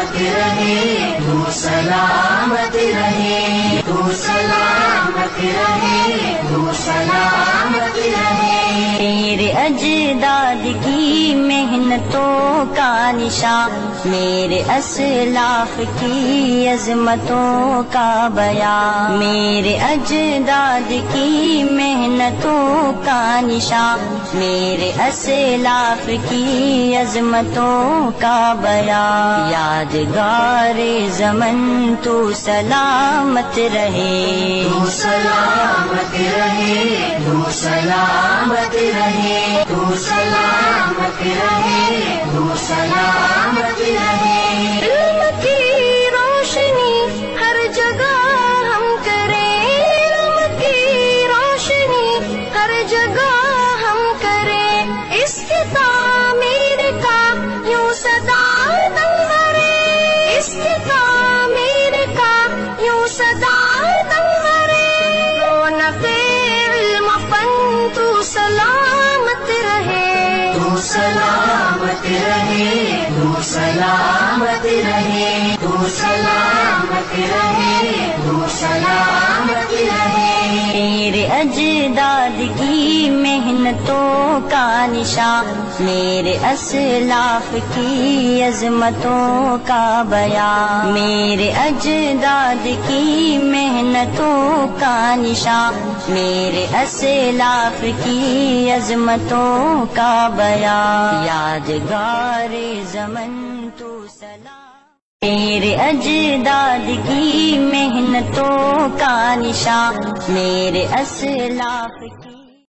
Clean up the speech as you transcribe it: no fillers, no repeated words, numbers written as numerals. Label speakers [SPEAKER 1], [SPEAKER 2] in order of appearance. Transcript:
[SPEAKER 1] سلامت رہے، تو سلامت رہے، تو سلامت رہے، تو سلامت رہے۔
[SPEAKER 2] میرے اجداد کی محنتوں کا نشان، میرے اسلاف کی عظمتوں کا بیان، میرے اجداد کی محنتوں کا نشان، میرے اسلاف کی عظمتوں کا بیان۔ یادگار زمن تو سلامت رہے،
[SPEAKER 1] تو سلامت رہے، تو سلامت رہے، تو سلامت رہے، تو سلامت رہے۔
[SPEAKER 2] علم کی روشنی ہر جگہ ہم کریں، علم کی روشنی ہر جگہ ہم کریں، اس کی تعمیر کا یوں صدا دم بھریں، اس کی تعمیر کا یوں صدا دم بھریں۔ رونق علم فن تو سلامت رہے،
[SPEAKER 1] تو سلامت رہے، تو سلامت رہے، تو سلامت رہے، تو سلامت رہے۔
[SPEAKER 2] میرے اجداد کی محنتوں کا نشان، میرے اسلاف کی عظمتوں کا بیان، میرے اجداد کی محنتوں کا نشان، میرے اسلاف کی عظمتوں کا بیان۔ یادگار زمن تو سلام، میرے اجداد کی محنتوں کا نشان، میرے اسلاف کی